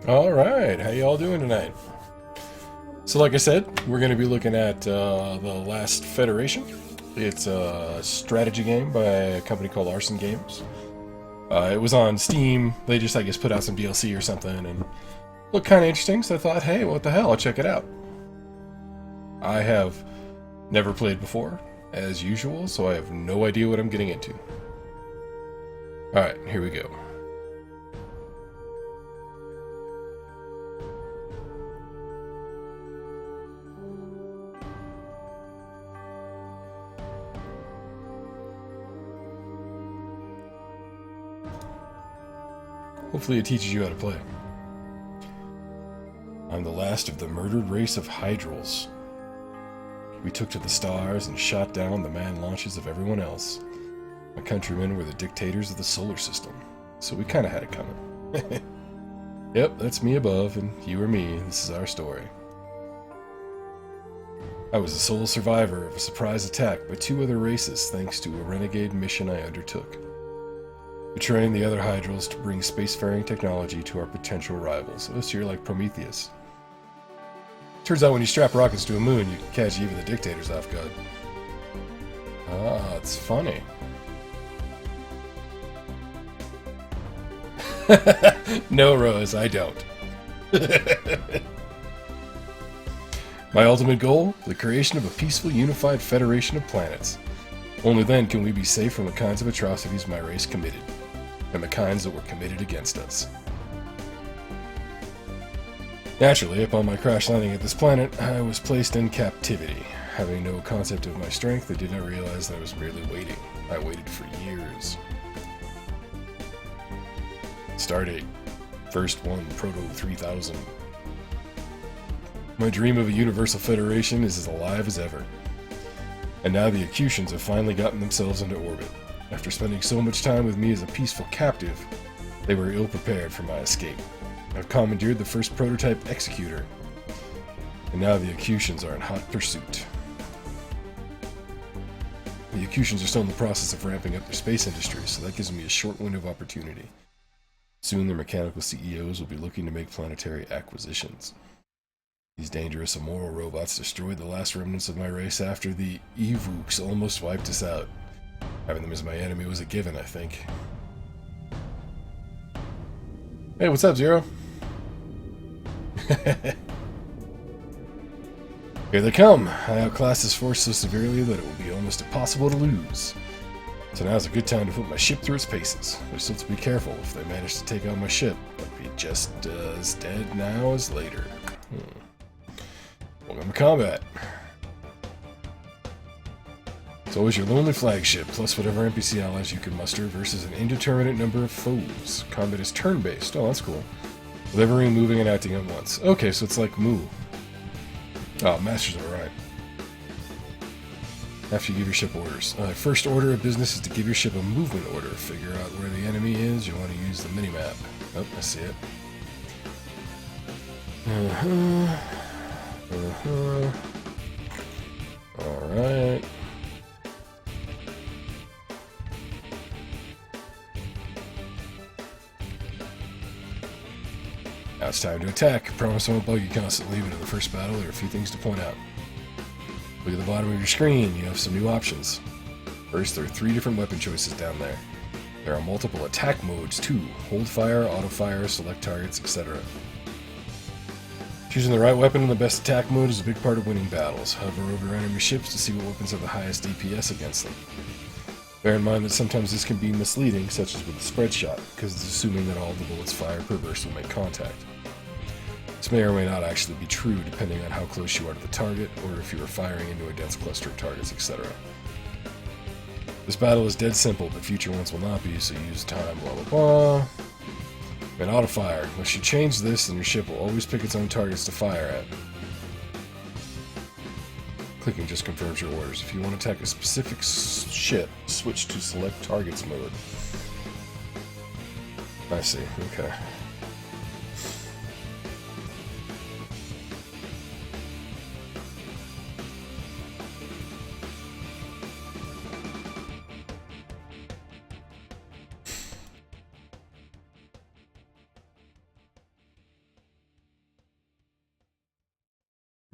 All right, how y'all doing tonight? So like I said, we're going to be looking at The Last Federation. It's a strategy game by a company called Arson Games. It was on Steam. They just, I guess, put out some DLC or something and looked kind of interesting, so I thought, hey, what the hell, I'll check it out. I have never played before, as usual, so I have no idea what I'm getting into. Alright, here we go. Hopefully it teaches you how to play. I'm the last of the murdered race of Hydrals. We took to the stars and shot down the manned launches of everyone else. My countrymen were the dictators of the solar system, so we kinda had it coming. Yep, that's me above, and you or me. This is our story. I was the sole survivor of a surprise attack by two other races thanks to a renegade mission I undertook. Betraying the other Hydrals to bring spacefaring technology to our potential rivals. Oh, so you're like Prometheus. Turns out when you strap rockets to a moon, you can catch even the dictators off guard. Ah, it's funny. No, Rose, I don't. My ultimate goal? The creation of a peaceful, unified federation of planets. Only then can we be safe from the kinds of atrocities my race committed, and the kinds that were committed against us. Naturally, upon my crash landing at this planet, I was placed in captivity. Having no concept of my strength, I did not realize that I was merely waiting. I waited for years. Stardate. First one, Proto 3000. My dream of a universal federation is as alive as ever. And now the Acutians have finally gotten themselves into orbit. After spending so much time with me as a peaceful captive, they were ill-prepared for my escape. I've commandeered the first prototype executor, and now the Acutians are in hot pursuit. The Acutians are still in the process of ramping up their space industry, so that gives me a short window of opportunity. Soon their mechanical CEOs will be looking to make planetary acquisitions. These dangerous, immoral robots destroyed the last remnants of my race after the Evuks almost wiped us out. Having them as my enemy was a given, I think. Hey, what's up, Zero? Here they come. I outclassed this force so severely that it will be almost impossible to lose. So now's a good time to put my ship through its paces. I just have to be careful. If they manage to take out my ship, I'd be just as dead now as later. Welcome to combat. It's always your lonely flagship, plus whatever NPC allies you can muster versus an indeterminate number of foes. Combat is turn-based. Oh, that's cool. With everything moving and acting at once. Okay, so it's like Moo. Oh, Masters are right. After you give your ship orders. First order of business is to give your ship a movement order. Figure out where the enemy is. You want to use the minimap. Oh, I see it. Alright. Now it's time to attack. Promise I won't bug you constantly, but in the first battle there are a few things to point out. Look at the bottom of your screen, you have some new options. First, there are 3 different weapon choices down there. There are multiple attack modes too. Hold fire, auto fire, select targets, etc. Choosing the right weapon in the best attack mode is a big part of winning battles. Hover over enemy ships to see what weapons have the highest DPS against them. Bear in mind that sometimes this can be misleading, such as with the spread shot, because it's assuming that all the bullets fired per burst will make contact. This may or may not actually be true depending on how close you are to the target, or if you are firing into a dense cluster of targets, etc. This battle is dead simple, but future ones will not be, so use time, blah blah blah. And auto fire. Once you change this, then your ship will always pick its own targets to fire at. Clicking just confirms your orders. If you want to attack a specific ship, switch to select targets mode. I see, okay.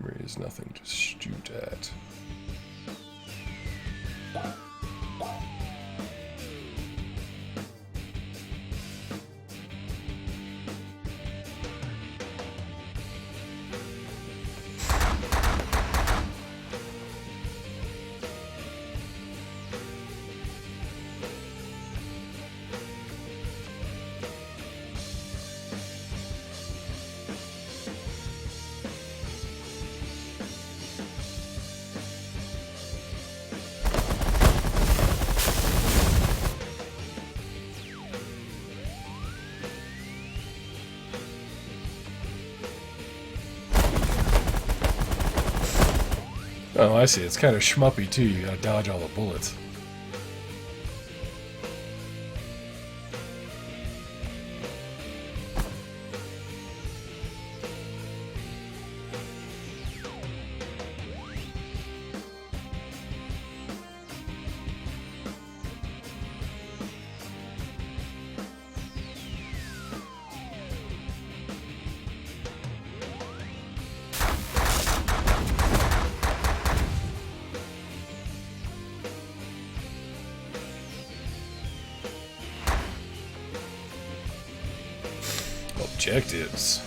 There is nothing to shoot at. Oh, I see. It's kind of schmuppy, too. You gotta dodge all the bullets. Objectives.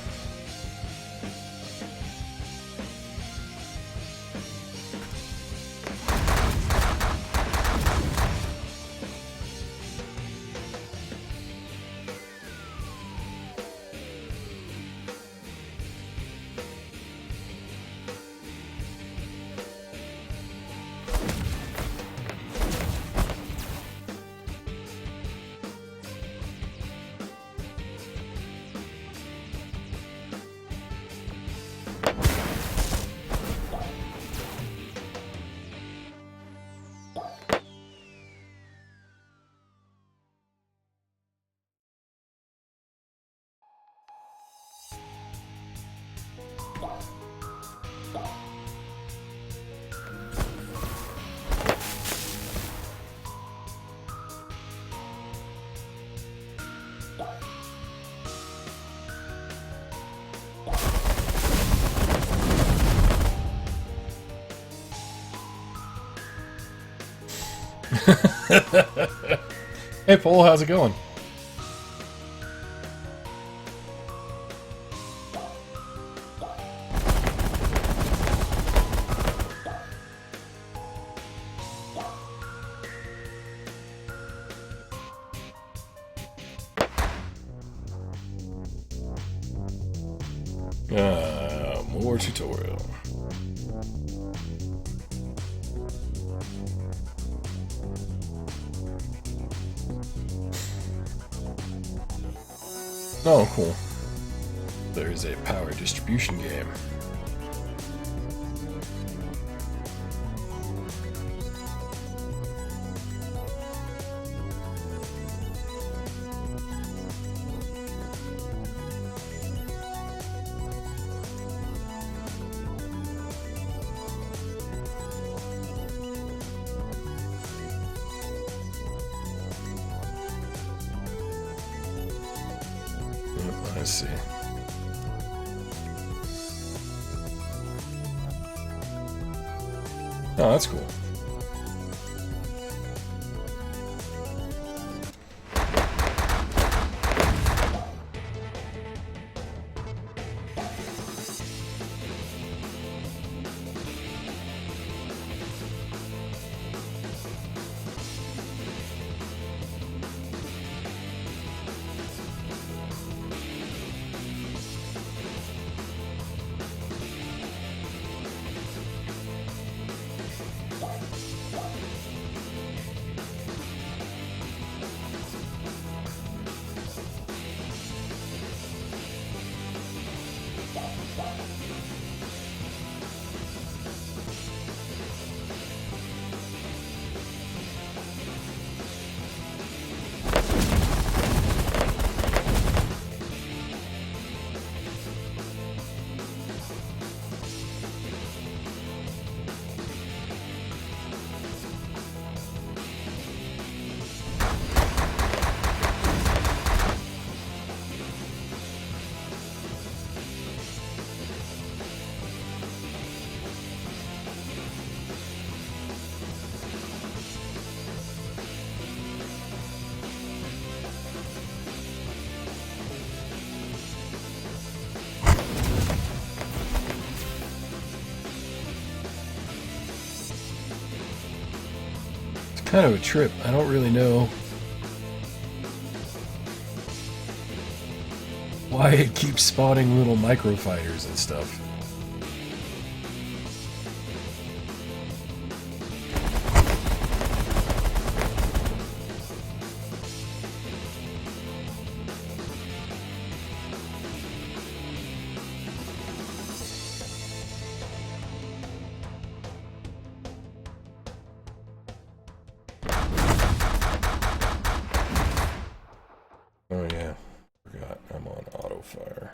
Hey, Paul, how's it going? More tutorial. Oh, cool. There is a power distribution game. Let's see. Oh, that's cool. kind of a trip. I don't really know why it keeps spawning little microfighters and stuff. Oh yeah, forgot I'm on auto fire.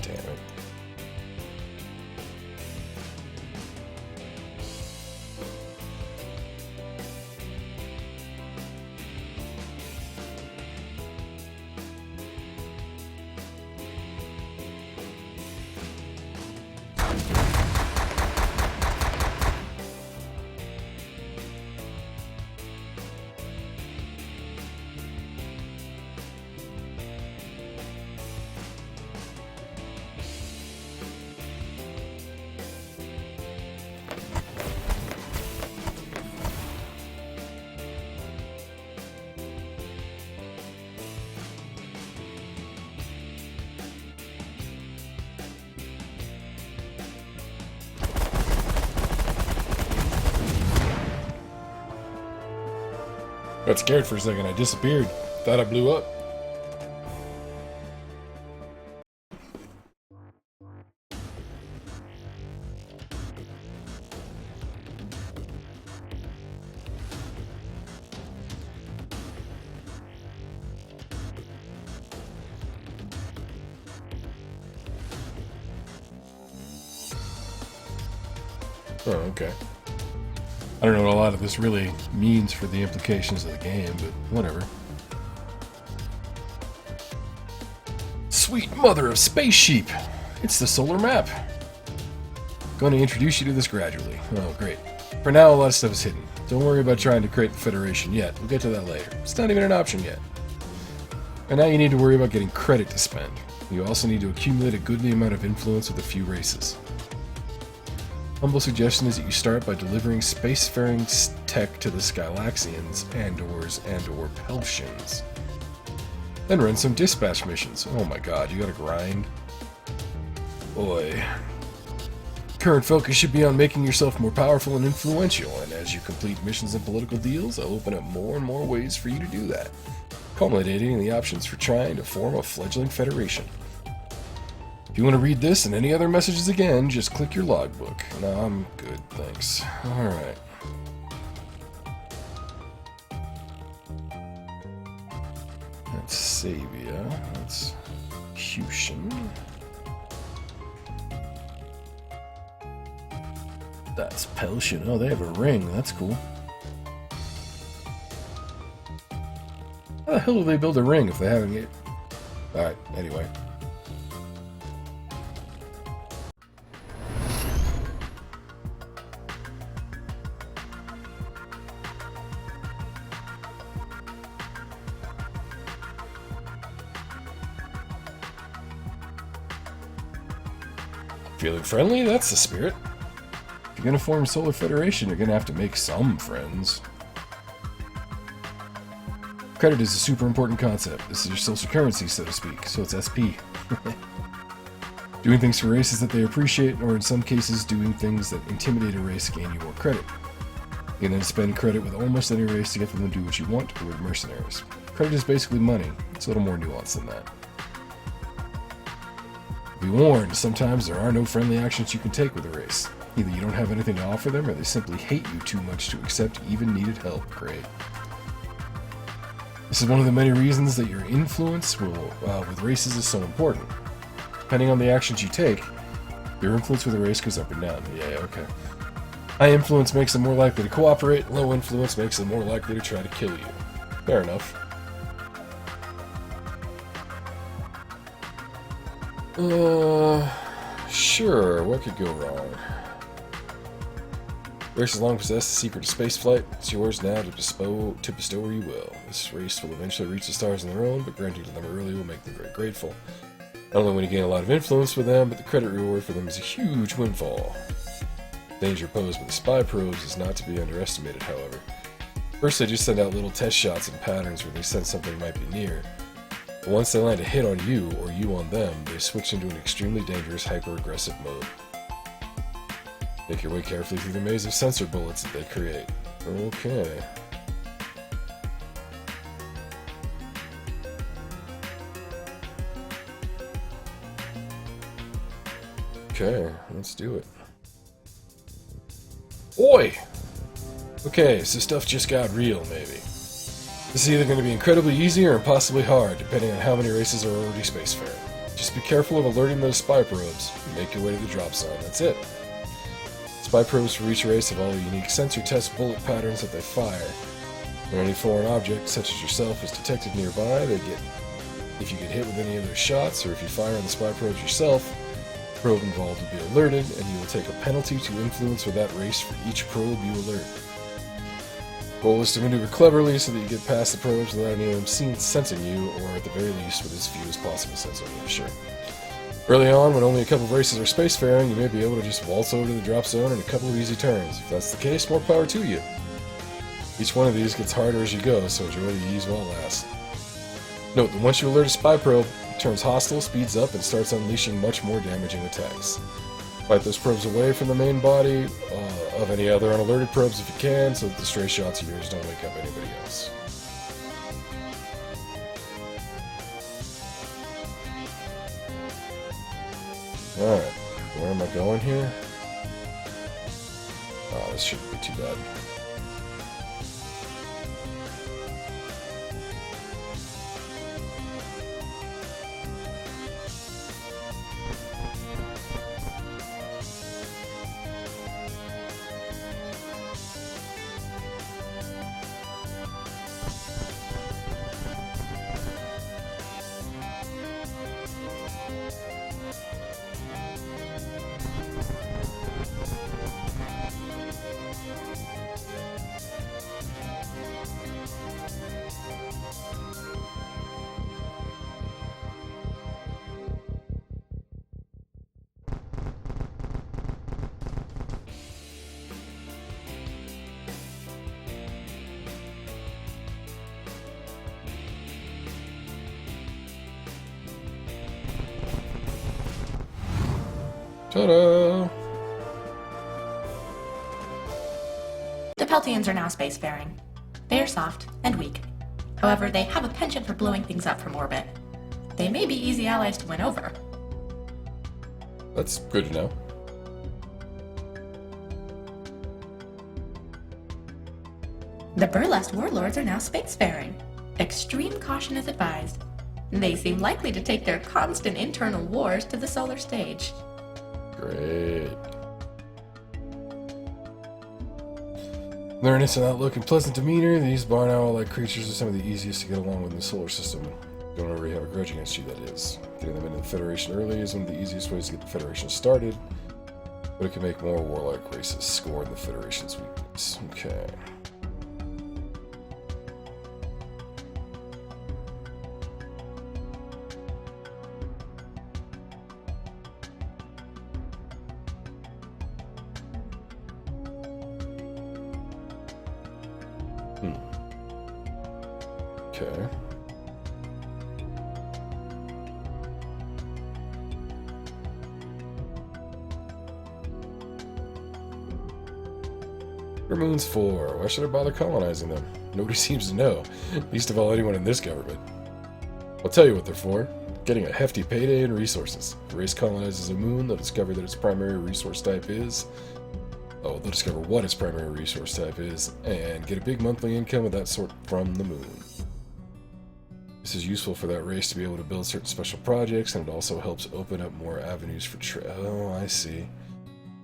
Damn it. Got scared for a second. I disappeared. Thought I blew up. Oh, okay. I don't know what a lot of this really means for the implications of the game, but whatever. Sweet mother of space sheep! It's the solar map! Going to introduce you to this gradually. Oh, great. For now, a lot of stuff is hidden. Don't worry about trying to create the Federation yet. We'll get to that later. It's not even an option yet. And now you need to worry about getting credit to spend. You also need to accumulate a goodly amount of influence with a few races. Humble suggestion is that you start by delivering spacefaring tech to the Skylaxians, Andors, and/or Peltians. Then run some dispatch missions. Oh my god, you gotta grind. Boy. Current focus should be on making yourself more powerful and influential, and as you complete missions and political deals, I'll open up more and more ways for you to do that, culminating in the options for trying to form a fledgling federation. If you want to read this and any other messages again, just click your logbook. No, I'm good, thanks. Alright. That's Savia. That's Cushion. That's Peltian. Oh, they have a ring. That's cool. How the hell do they build a ring if they haven't yet? Alright, anyway. Feeling friendly? That's the spirit. If you're gonna form a Solar Federation, you're gonna have to make some friends. Credit is a super important concept. This is your social currency, so to speak, so it's SP. Doing things for races that they appreciate, or in some cases, doing things that intimidate a race gain you more credit. You can then spend credit with almost any race to get them to do what you want, or with mercenaries. Credit is basically money. It's a little more nuanced than that. Be warned, sometimes there are no friendly actions you can take with a race. Either you don't have anything to offer them, or they simply hate you too much to accept even needed help. Great. This is one of the many reasons that your influence with races is so important. Depending on the actions you take, your influence with a race goes up and down. Yeah, okay. High influence makes them more likely to cooperate. Low influence makes them more likely to try to kill you. Fair enough. Sure, what could go wrong? Race has long possessed the secret to spaceflight. It's yours now to bestow where you will. This race will eventually reach the stars on their own, but granting to them early will make them very grateful. Not only will you gain a lot of influence with them, but the credit reward for them is a huge windfall. The danger posed by the spy probes is not to be underestimated, however. First, they just send out little test shots and patterns where they sense something might be near. But once they land a hit on you, or you on them, they switch into an extremely dangerous, hyper-aggressive mode. Make your way carefully through the maze of sensor bullets that they create. Okay. Okay, let's do it. Oi! Okay, so stuff just got real, maybe. This is either going to be incredibly easy or impossibly hard, depending on how many races are already spacefaring. Just be careful of alerting those spy probes, and make your way to the drop zone, that's it. Spy probes for each race have all the unique sensor test bullet patterns that they fire. When any foreign object, such as yourself, is detected nearby, if you get hit with any of their shots, or if you fire on the spy probes yourself, the probe involved will be alerted, and you will take a penalty to influence with that race for each probe you alert. The goal is to maneuver cleverly so that you get past the probes without any of them sensing you, or at the very least with as few as possible sensing you, sure. Early on, when only a couple of races are spacefaring, you may be able to just waltz over to the drop zone in a couple of easy turns. If that's the case, more power to you. Each one of these gets harder as you go, so enjoy the ease while it lasts. Note that once you alert a spy probe, it turns hostile, speeds up, and starts unleashing much more damaging attacks. Fight those probes away from the main body of any other unalerted probes if you can, so that the stray shots of yours don't wake up anybody else. Alright, where am I going here? Oh, this shouldn't be too bad. Ta-da! The Peltians are now spacefaring. They are soft and weak. However, they have a penchant for blowing things up from orbit. They may be easy allies to win over. That's good to know. The burlesque warlords are now spacefaring. Extreme caution is advised. They seem likely to take their constant internal wars to the solar stage. Great. Their innocent outlook and pleasant demeanor, these barn owl-like creatures are some of the easiest to get along with in the solar system. Don't already have a grudge against you, that is. Getting them into the Federation early is one of the easiest ways to get the Federation started, but it can make more warlike races score in the Federation's weakness. Okay. Okay. What are moons for? Why should I bother colonizing them? Nobody seems to know, least of all anyone in this government. I'll tell you what they're for. Getting a hefty payday and resources. If a race colonizes a moon, they'll discover that its primary resource type is Oh, they'll discover what its primary resource type is, and get a big monthly income of that sort from the moon. This is useful for that race to be able to build certain special projects, and it also helps open up more avenues for oh, I see.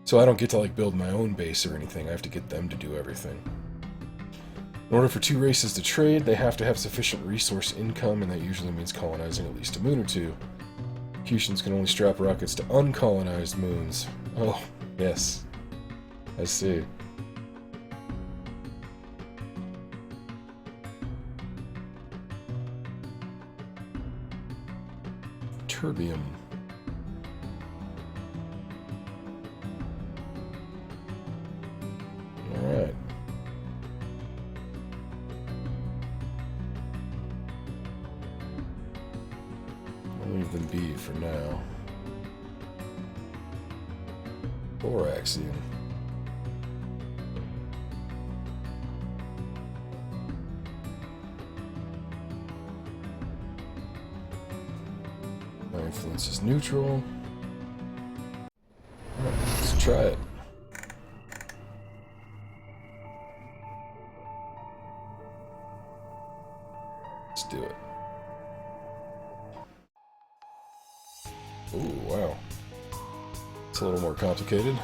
So I don't get to, like, build my own base or anything. I have to get them to do everything. In order for two races to trade, they have to have sufficient resource income, and that usually means colonizing at least a moon or two. Cutians can only strap rockets to uncolonized moons. Oh, yes. I see. Terbium. Alright. I'll leave them be for now. Boraxium. My influence is neutral. Alright, let's try it. Let's do it. Ooh, wow. It's a little more complicated.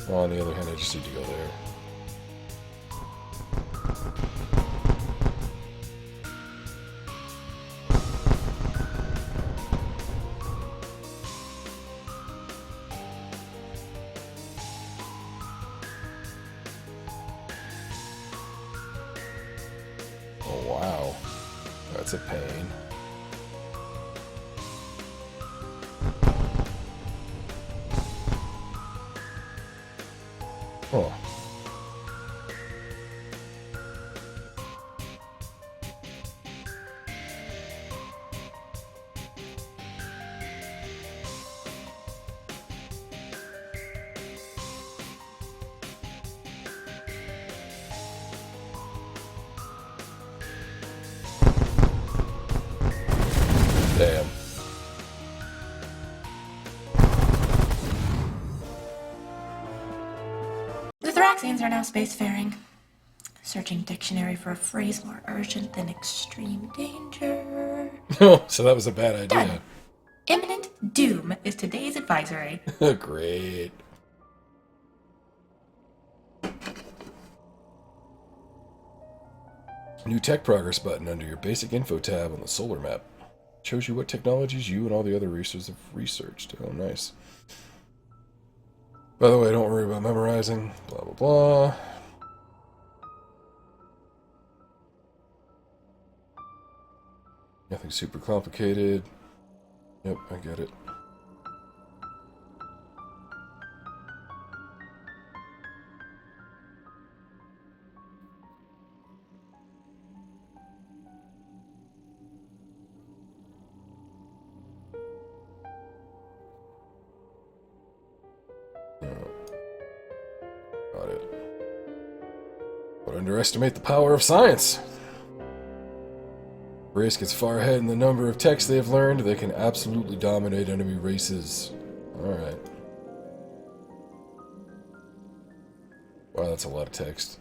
Well, on the other hand, I just need to go there. Oh, wow. That's a pain. Oh. Damn. The Thraxians are now spacefaring. Searching dictionary for a phrase more urgent than extreme danger. Oh, so that was a bad idea. Done. Imminent doom is today's advisory. Great. New tech progress button under your basic info tab on the solar map. Shows you what technologies you and all the other researchers have researched. Oh, nice. By the way, don't worry about memorizing. Blah, blah, blah. Nothing super complicated. Yep, I get it. Got it. Don't underestimate the power of science. Race gets far ahead in the number of techs they have learned, they can absolutely dominate enemy races. Alright. Wow, that's a lot of text.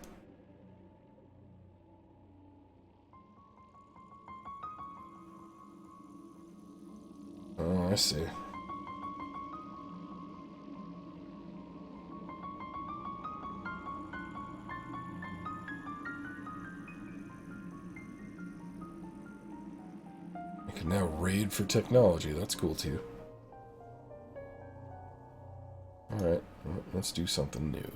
Oh, I see. I can now raid for technology. That's cool too. Alright, well, let's do something new.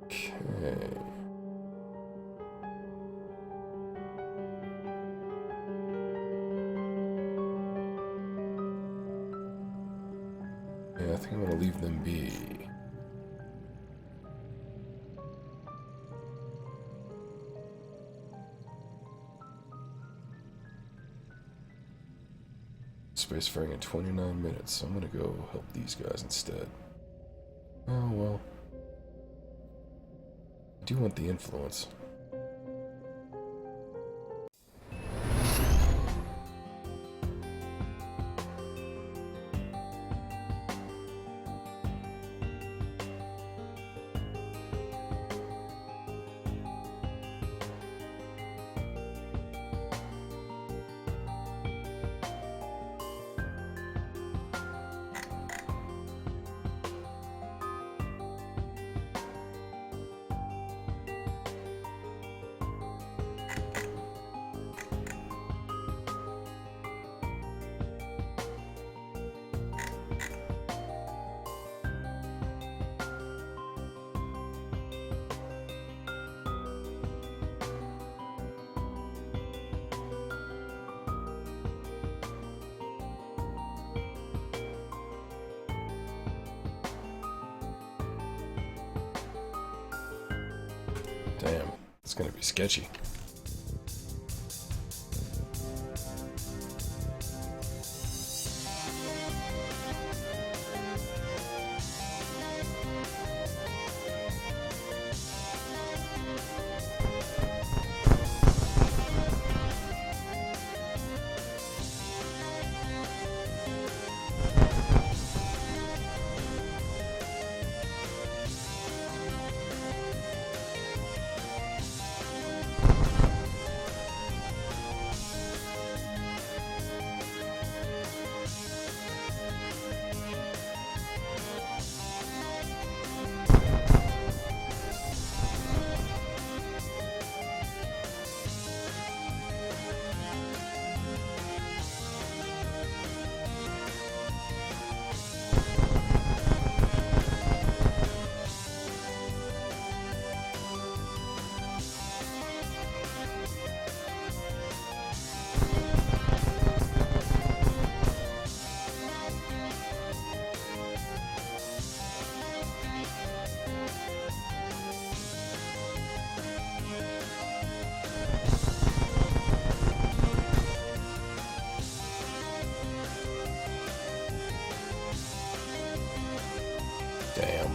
Okay. Yeah, I think I'm gonna leave them be. Spacefaring in 29 minutes, so I'm gonna go help these guys instead. Oh well. I do want the influence. Damn, it's gonna be sketchy. Damn.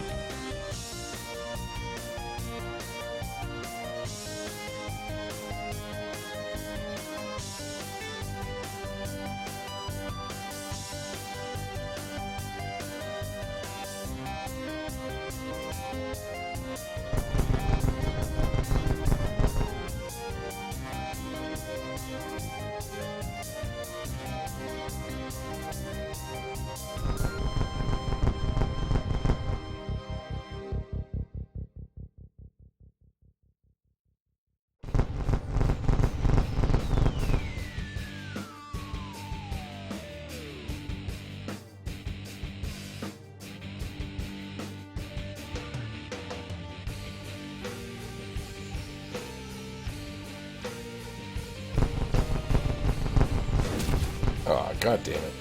Oh, god damn it.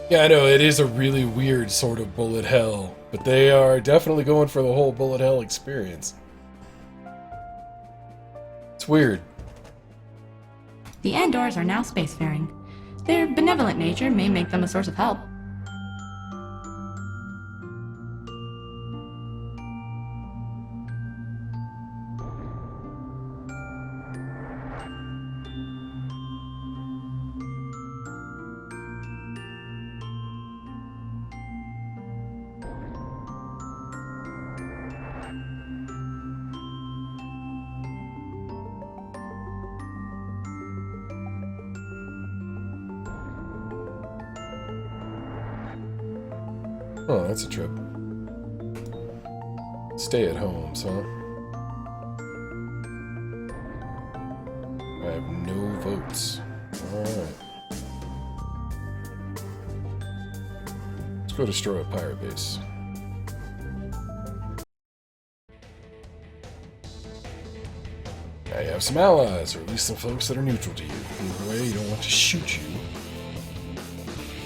Yeah, I know, it is a really weird sort of bullet hell, but they are definitely going for the whole bullet hell experience. It's weird. The Andors are now spacefaring. Their benevolent nature may make them a source of help. Oh, that's a trip. Stay at home, huh? I have no votes. Alright. Let's go destroy a pirate base. Now you have some allies, or at least some folks that are neutral to you. Either way, you don't want to shoot you.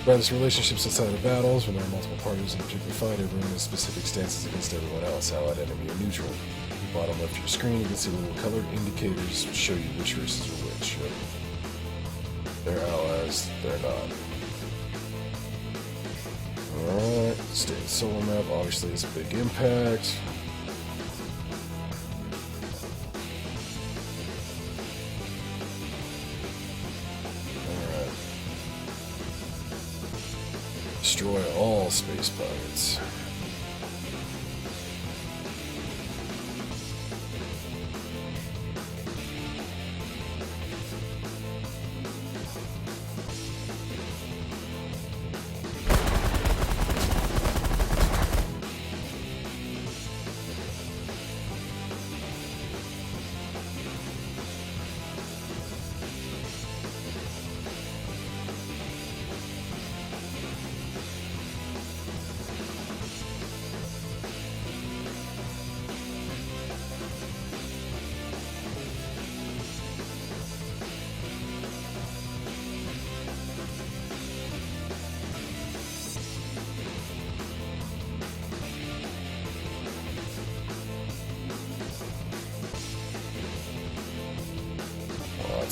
Brothers relationships outside of battles, when there are multiple parties in a particular fight, everyone has specific stances against everyone else, allied, enemy, or neutral. At the bottom left of your screen, you can see little colored indicators which show you which races are which. They're allies, they're not. Alright, state solo map obviously has a big impact. Destroy all space pirates.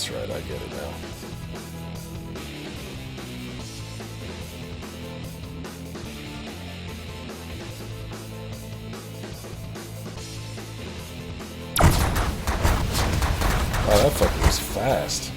That's right, I get it now. Oh, that fucker was fast.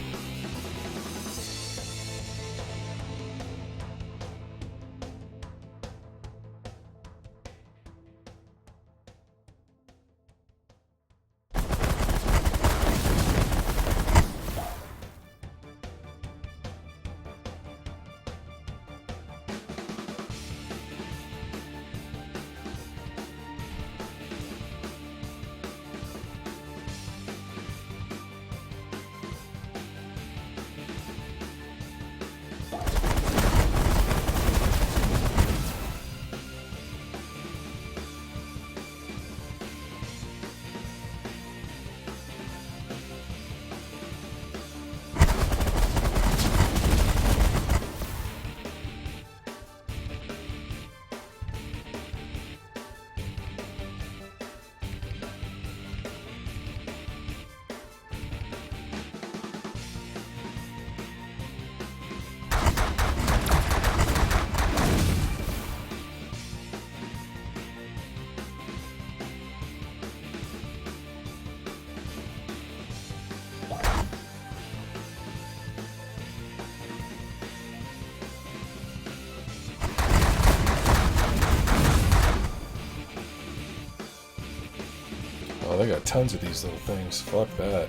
Oh, they got tons of these little things. Fuck that.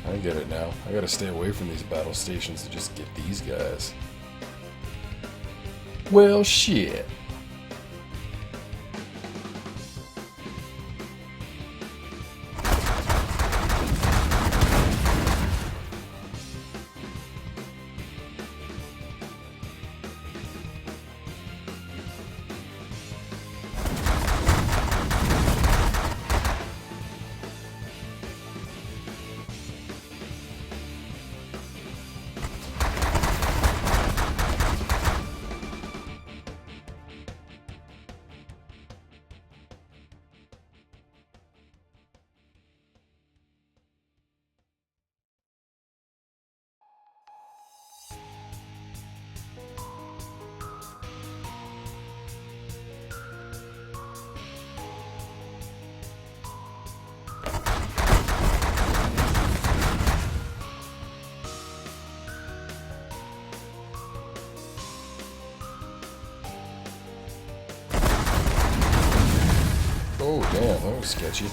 I get it now. I gotta stay away from these battle stations to just get these guys. Well, shit. Oh, damn, that was sketchy.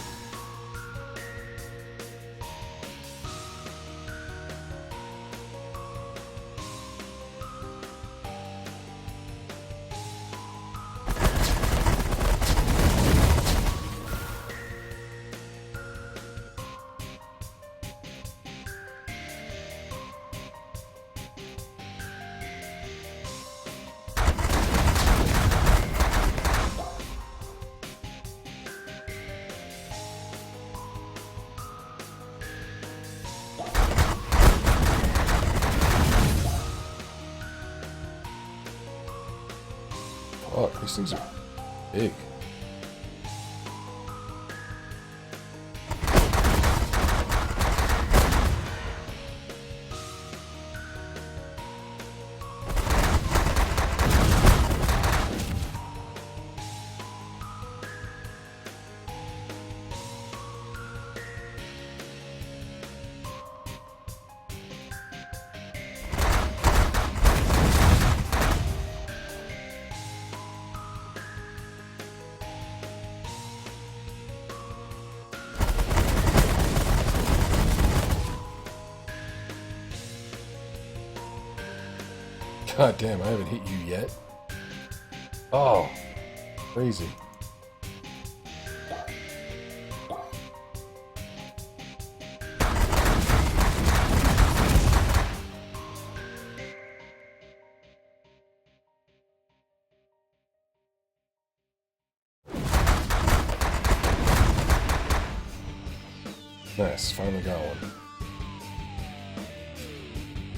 Fuck, these things are big. God damn, I haven't hit you yet. Oh, crazy. Nice, finally got one.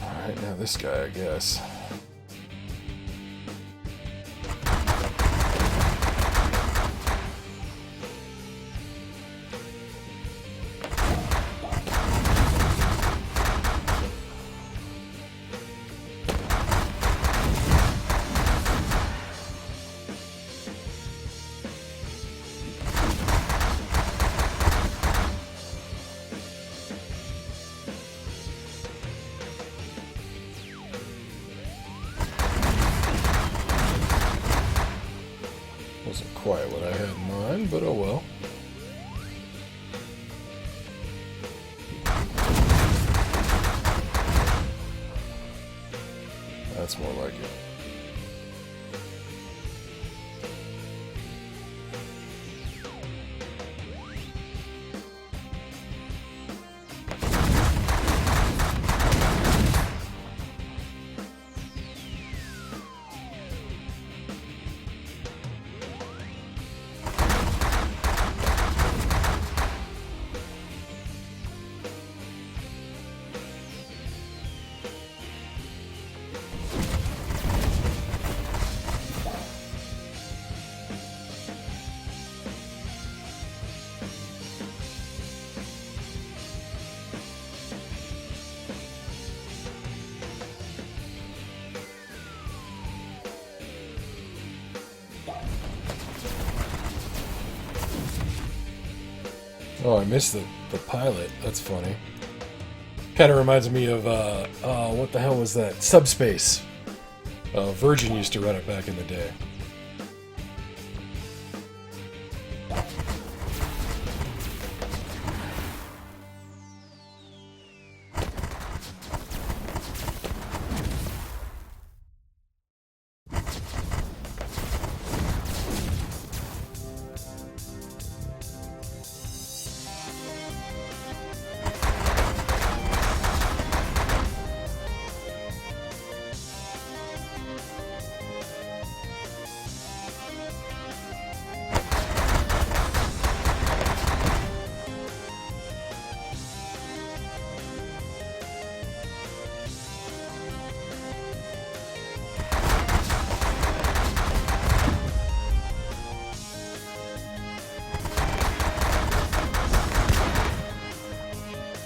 Alright, now this guy, I guess. quite what I had in mind, but oh well. That's more like it. Oh, I missed the pilot. That's funny. Kind of reminds me of, what the hell was that? Subspace. Virgin used to run it back in the day.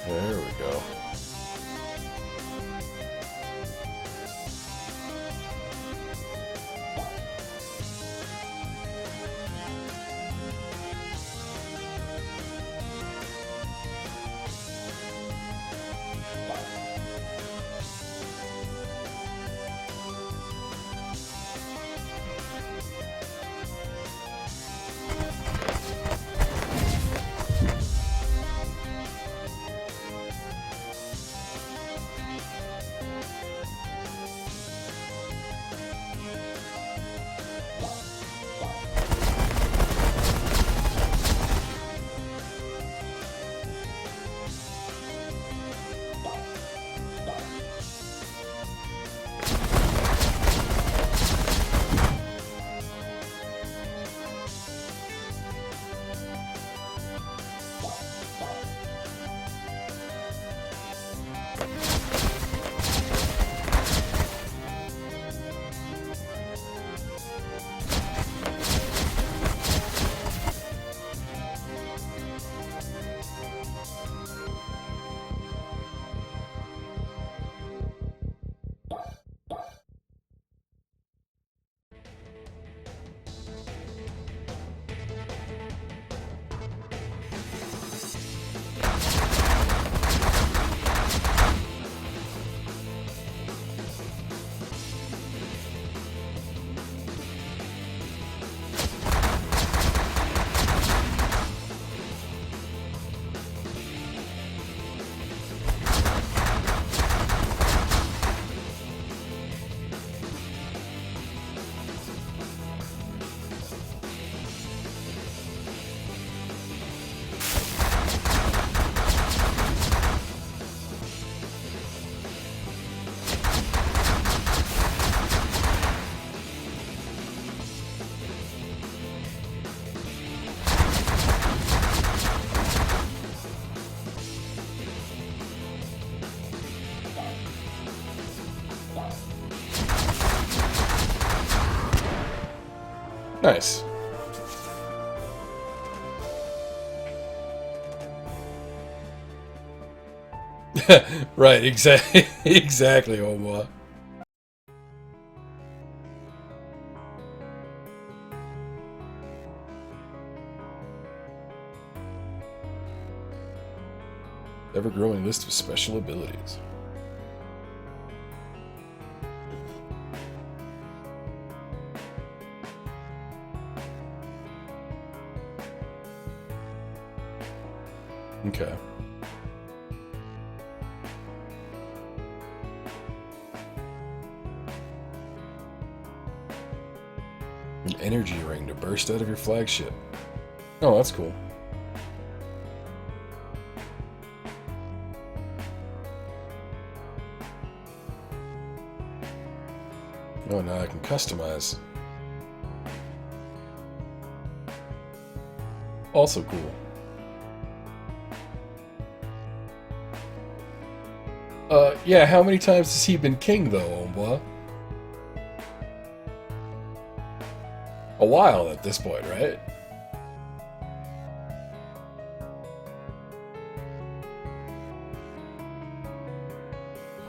There we go. Nice. Right, exactly, exactly, Omwa. Ever-growing list of special abilities. Okay. An energy ring to burst out of your flagship. Oh, that's cool. Oh, now I can customize. Also cool. Yeah, how many times has he been king, though, Ombwa? A while at this point, right?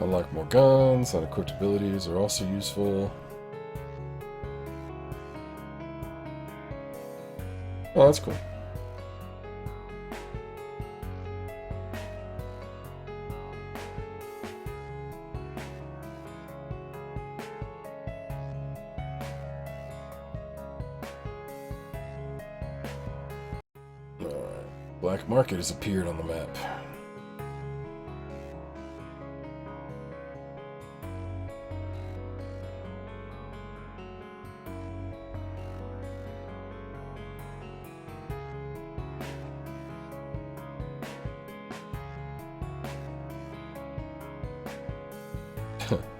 Unlock more guns, unequipped abilities are also useful. Oh, that's cool. Alright. Black market has appeared on the map.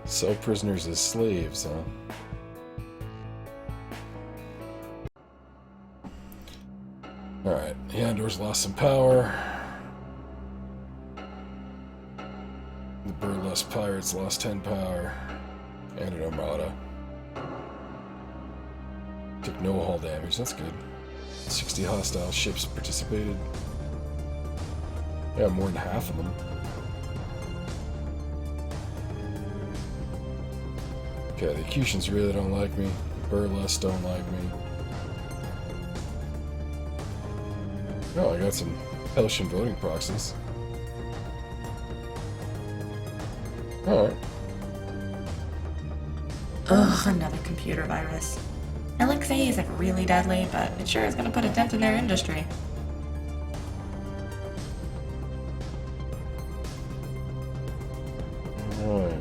Sell prisoners as slaves, huh? Alright, Yandor's lost some power. The Burlesque Pirates lost 10 power. And an Armada. Took no hull damage, that's good. 60 hostile ships participated. Yeah, more than half of them. Okay, the Acutians really don't like me. The Burlesque don't like me. Oh, I got some Hellish voting proxies. Alright. Ugh, another computer virus. LXA isn't really deadly, but it sure is gonna put a dent in their industry. Alright.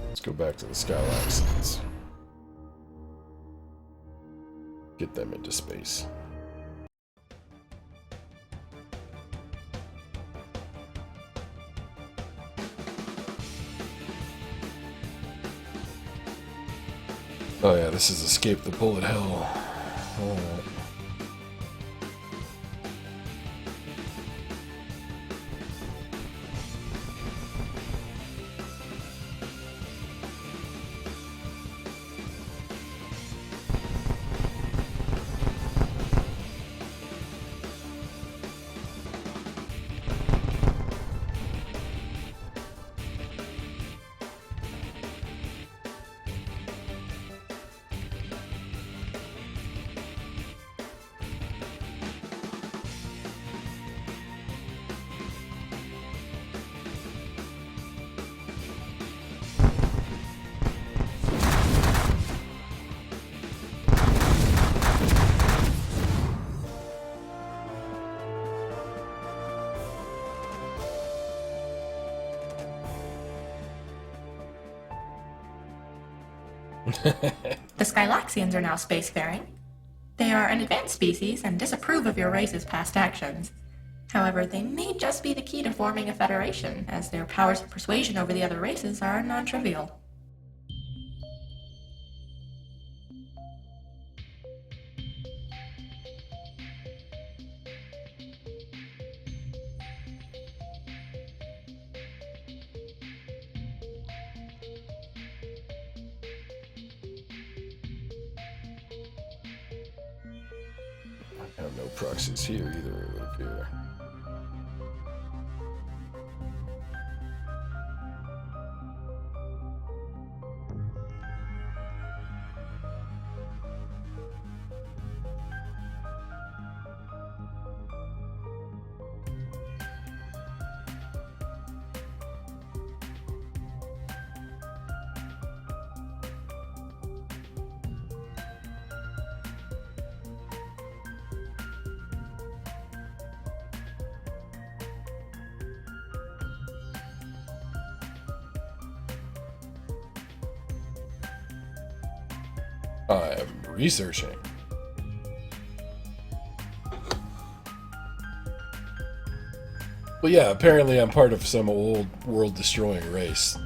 Let's go back to the Skylaxes. Get them into space. Oh yeah, this is Escape the Bullet Hell. Alright. The Skylaxians are now spacefaring. They are an advanced species and disapprove of your race's past actions. However, they may just be the key to forming a federation, as their powers of persuasion over the other races are non-trivial. I have no proxies here either, it would appear. I'm researching. But yeah, apparently I'm part of some old world-destroying race.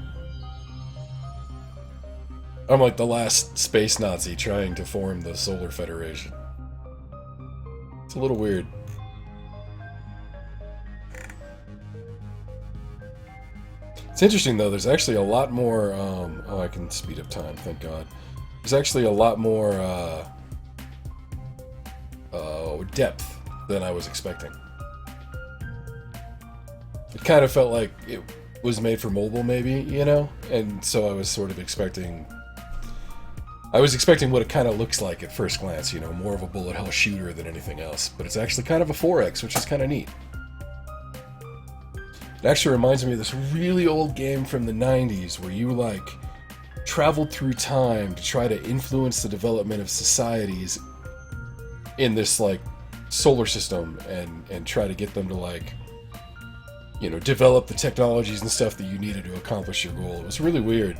I'm like the last space Nazi trying to form the Solar Federation. It's a little weird. It's interesting though, there's actually a lot more, oh, I can speed up time, thank God. There's actually a lot more, depth than I was expecting. It kind of felt like it was made for mobile, maybe, you know? And so I was sort of expecting... I was expecting what it kind of looks like at first glance, you know, more of a bullet hell shooter than anything else. But it's actually kind of a 4X, which is kind of neat. It actually reminds me of this really old game from the 90s where you, like, traveled through time to try to influence the development of societies in this, like, solar system and try to get them to, like, you know, develop the technologies and stuff that you needed to accomplish your goal. It was really weird.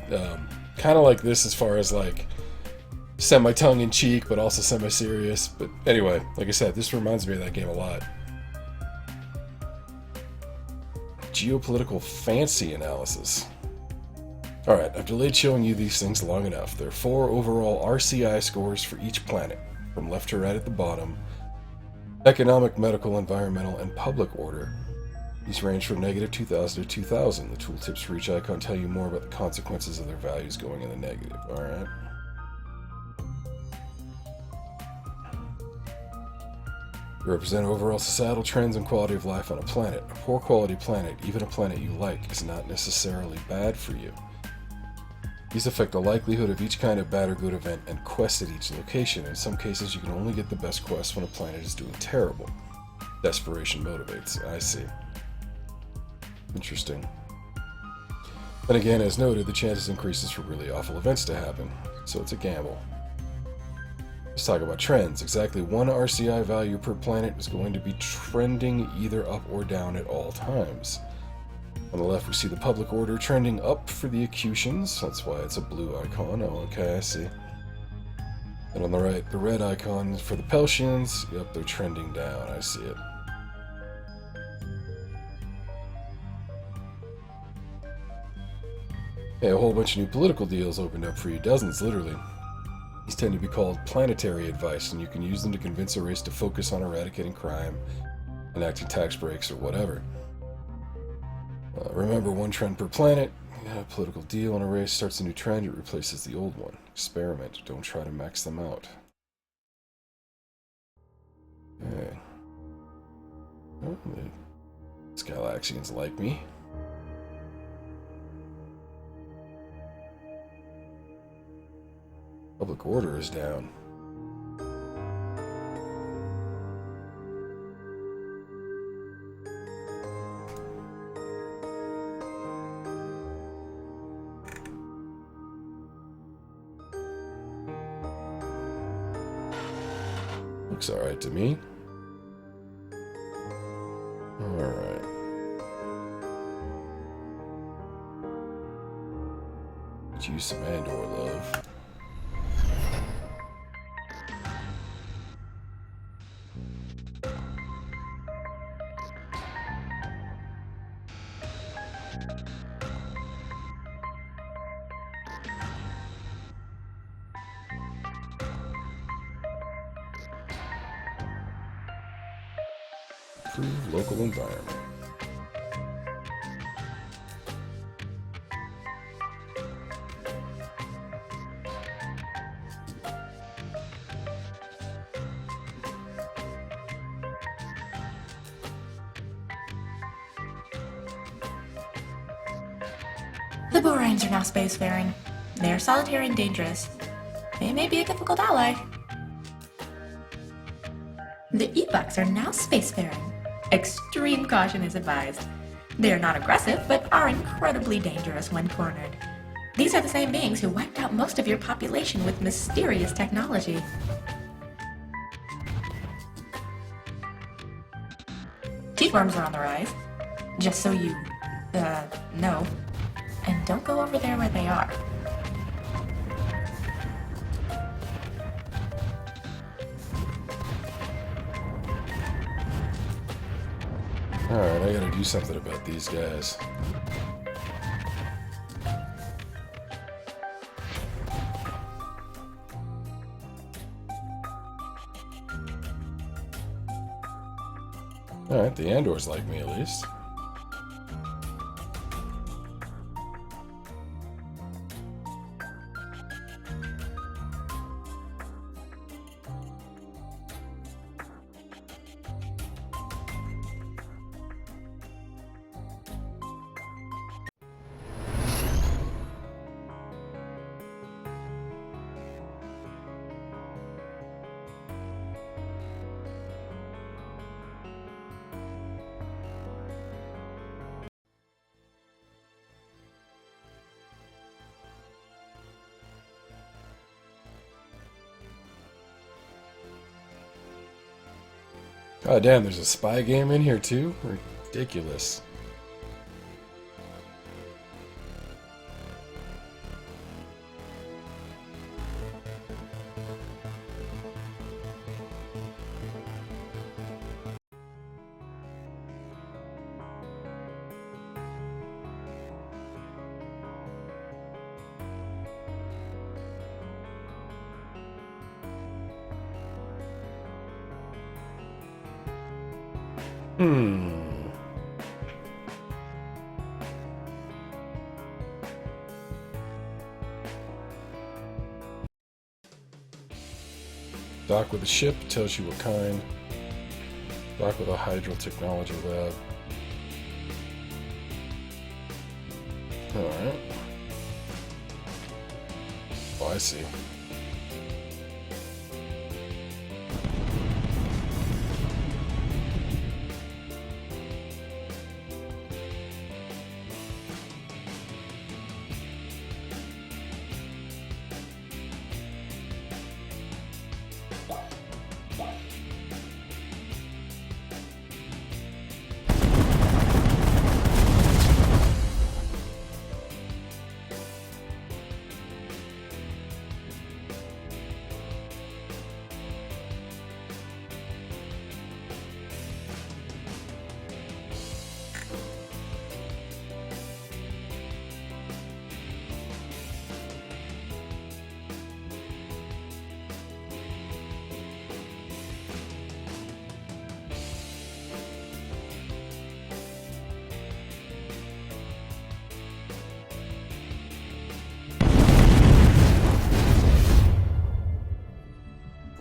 Kind of like this as far as, like, semi-tongue-in-cheek, but also semi-serious. But anyway, like I said, this reminds me of that game a lot. Geopolitical fancy analysis. Alright, I've delayed showing you these things long enough. There are 4 overall RCI scores for each planet, from left to right at the bottom. Economic, medical, environmental, and public order. These range from negative 2000 to 2000. The tooltips for each icon tell you more about the consequences of their values going in the negative. Alright. They represent overall societal trends and quality of life on a planet. A poor quality planet, even a planet you like, is not necessarily bad for you. These affect the likelihood of each kind of bad or good event and quest at each location. In some cases, you can only get the best quest when a planet is doing terrible. Desperation motivates. I see. Interesting. Then again, as noted, the chances increases for really awful events to happen, so it's a gamble. Let's talk about trends. Exactly 1 RCI value per planet is going to be trending either up or down at all times. On the left, we see the public order trending up for the Acutians. That's why it's a blue icon. Oh, okay, I see. And on the right, the red icon for the Peltians. Yep, they're trending down. I see it. Yeah, a whole bunch of new political deals opened up for you. Dozens, literally. These tend to be called planetary advice, and you can use them to convince a race to focus on eradicating crime, enacting tax breaks, or whatever. Remember, 1 trend per planet. A political deal on a race starts a new trend, it replaces the old one. Experiment, don't try to max them out. Okay. Oh, the Skylaxians like me. Public order is down. Looks alright to me. Alright. Let's use some Andor love. Improve local environment. The Borans are now spacefaring. They are solitary and dangerous. They may be a difficult ally. The Epochs are now spacefaring. Extreme caution is advised. They are not aggressive, but are incredibly dangerous when cornered. These are the same beings who wiped out most of your population with mysterious technology. Teeth worms are on the rise. Just so you, know. And don't go over there where they are. I gotta do something about these guys. Alright, the Andors like me at least. Oh damn, there's a spy game in here too? Ridiculous. Dock with a ship, tells you what kind. Dock with a hydro technology lab. Alright. Oh, I see.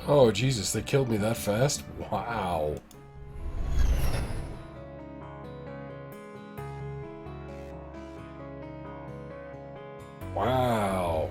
Oh, Jesus, they killed me that fast? Wow. Wow.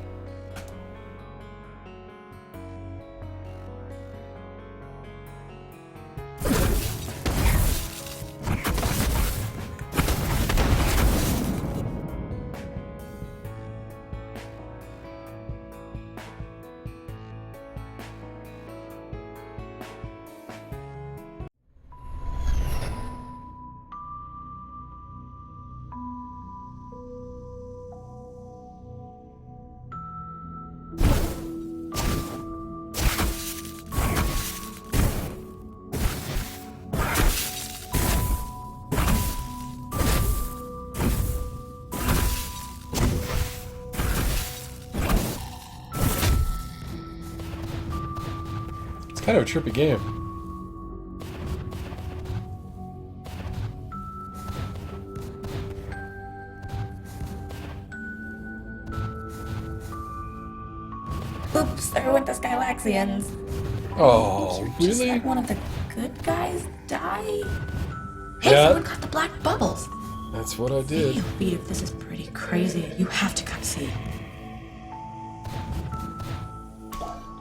Kind of a trippy game. Oops, there went the Skylaxians. Oh, You just really? let one of the good guys die? Hey, Yeah. someone caught the black bubbles. That's what I did. Hey, this is pretty crazy. You have to come see.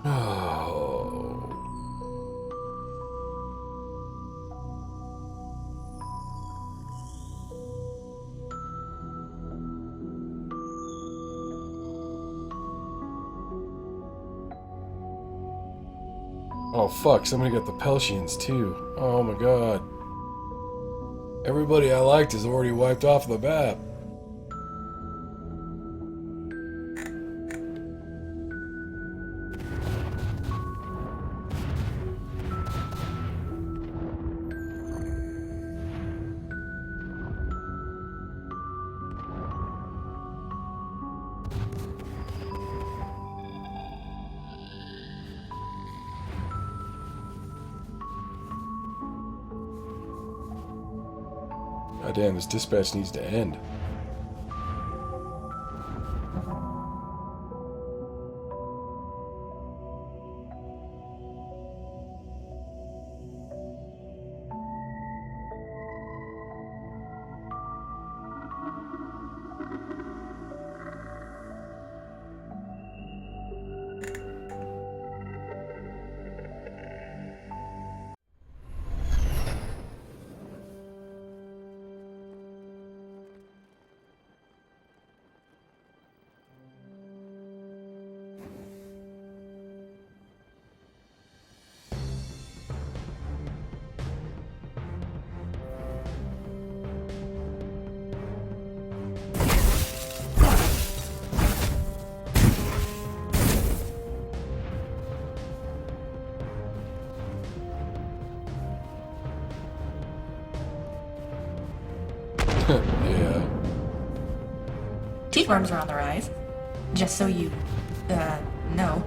Oh. Oh fuck, somebody got the Pelsians too. Oh my god. Everybody I liked is already wiped off the map. Oh, damn, this dispatch needs to end. Yeah. Teeth worms are on the rise. Just so you, know.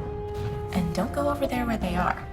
And don't go over there where they are.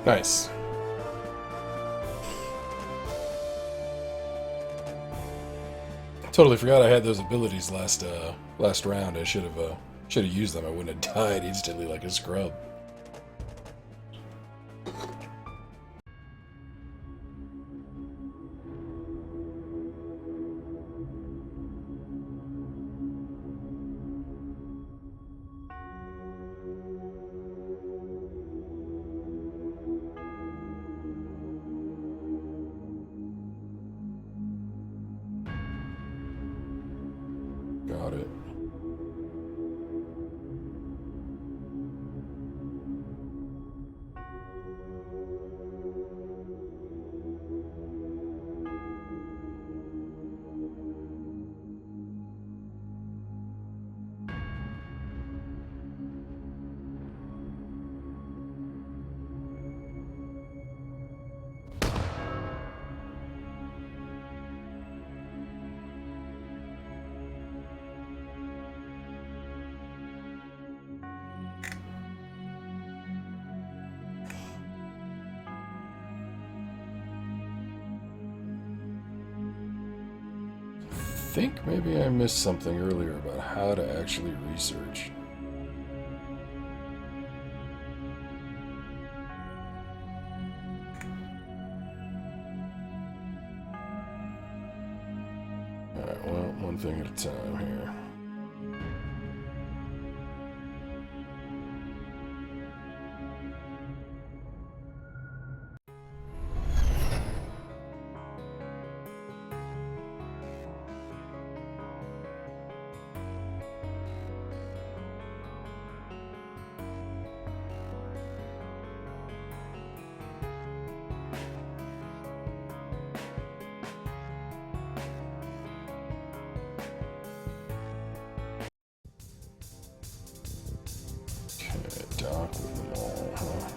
Nice. Totally forgot I had those abilities last round. I should have used them. I wouldn't have died instantly like a scrub. Got it. think maybe I missed something earlier about how to actually research. Alright, well, one thing at a time here. Dock with them all, huh?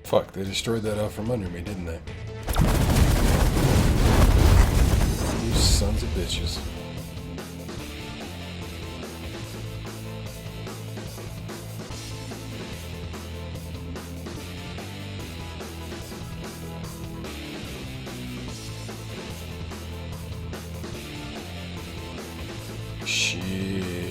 Fuck, they destroyed that out from under me, didn't they? You sons of bitches. Shit.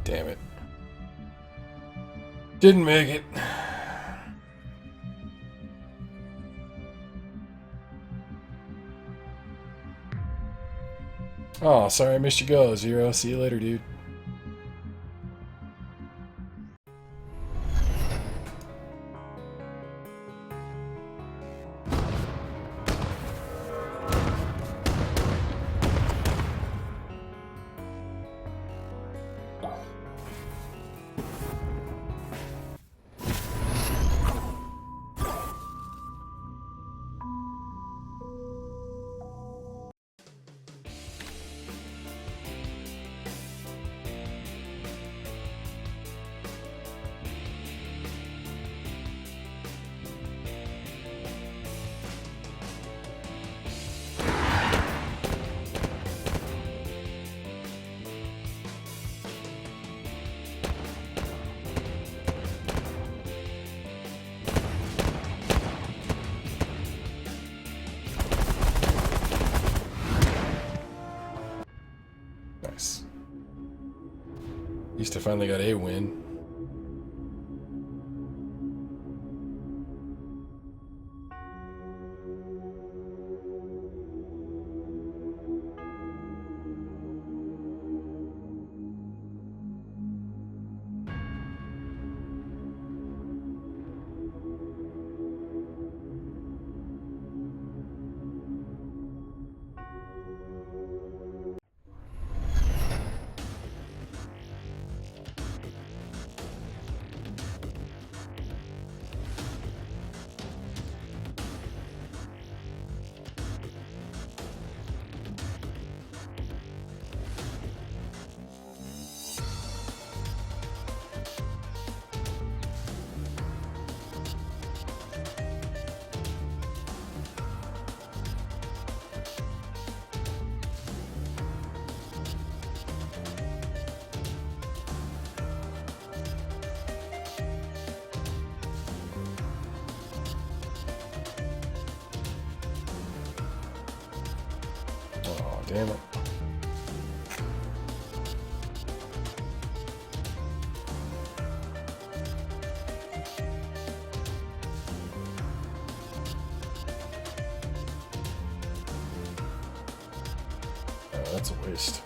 Damn it. Didn't make it. Oh, sorry I missed you go, Zero. See you later, dude. least I finally got a win. Oh, damn it. Oh, that's a waste.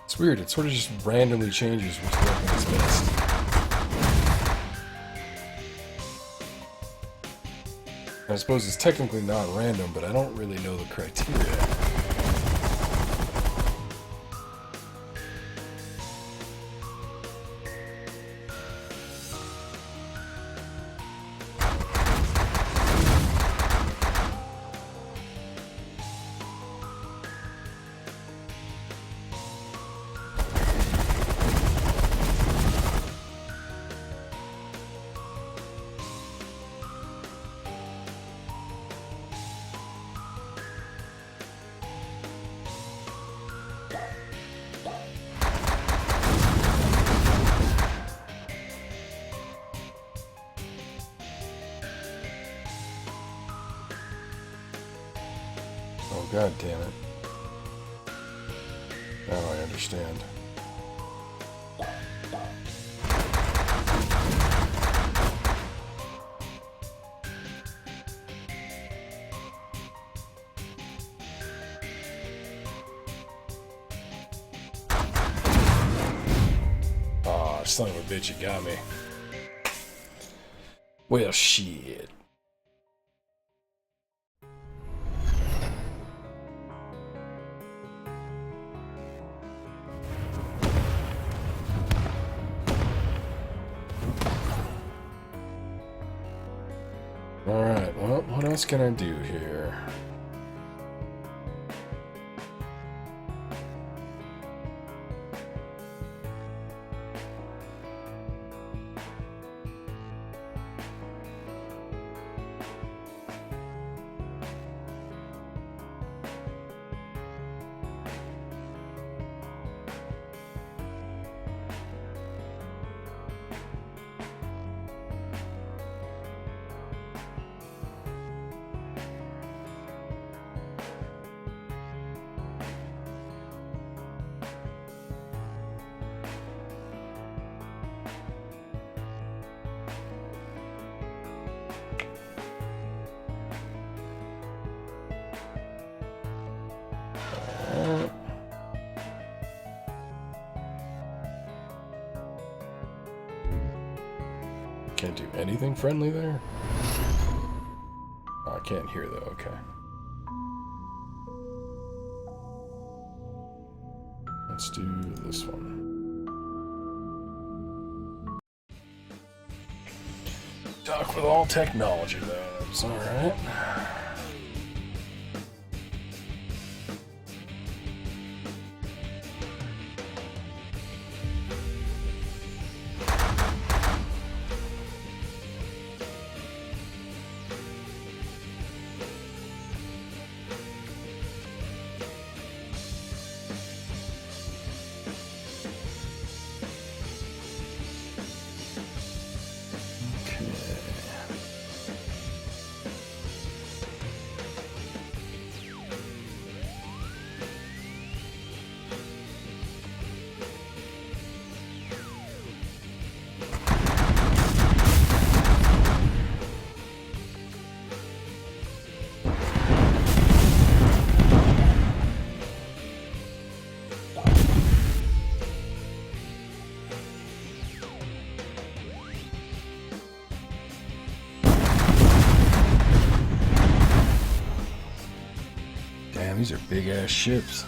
It's weird, it sort of just randomly changes which weapon is best. I suppose it's technically not random, but I don't really know the criteria. Oh, god damn it. Now I understand. Aw, son of a bitch, you got me. Well, shit. Alright, well, what else can I do here? Can't do anything friendly there? Oh, I can't hear though, okay. Let's do this one. Dock with all technology labs, alright. Damn, these are big ass ships.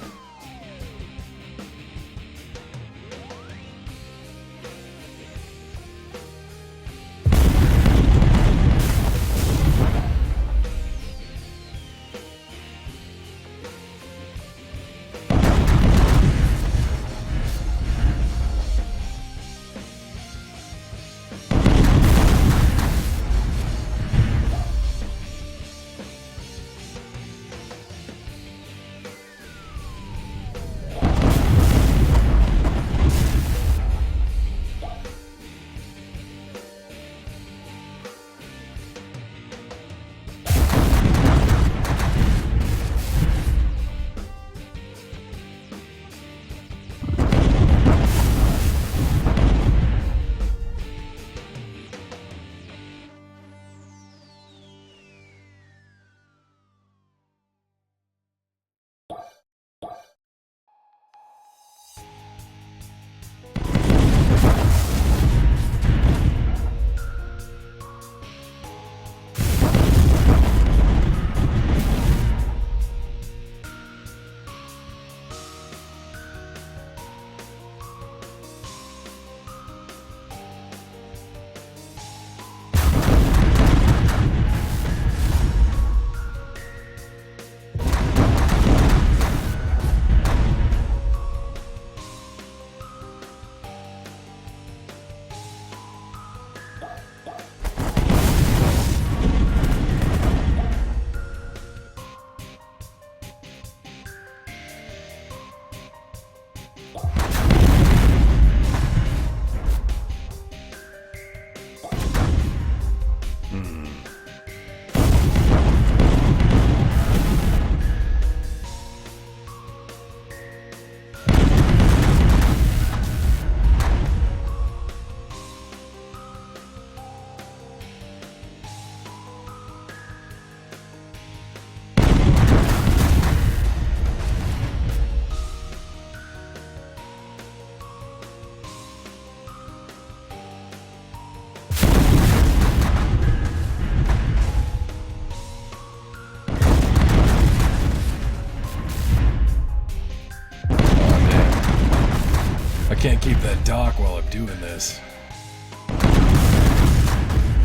Can't keep that dock while I'm doing this.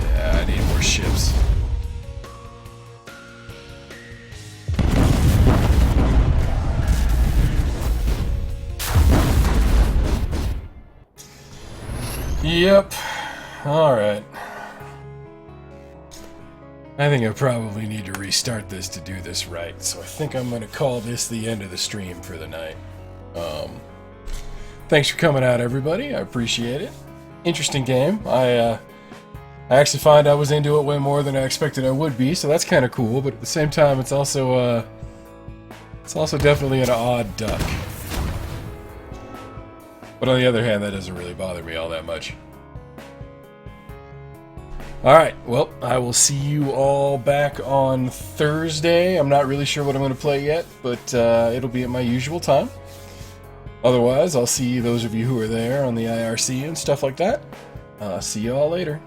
Yeah, I need more ships. Yep. Alright. I think I probably need to restart this to do this right, so I think I'm gonna call this the end of the stream for the night. Thanks for coming out, everybody. I appreciate it. Interesting game. I actually find I was into it way more than I expected I would be, so that's kind of cool. But at the same time, it's also definitely an odd duck. But on the other hand, that doesn't really bother me all that much. Alright, well, I will see you all back on Thursday. I'm not really sure what I'm going to play yet, but it'll be at my usual time. Otherwise, I'll see those of you who are there on the IRC and stuff like that. See you all later.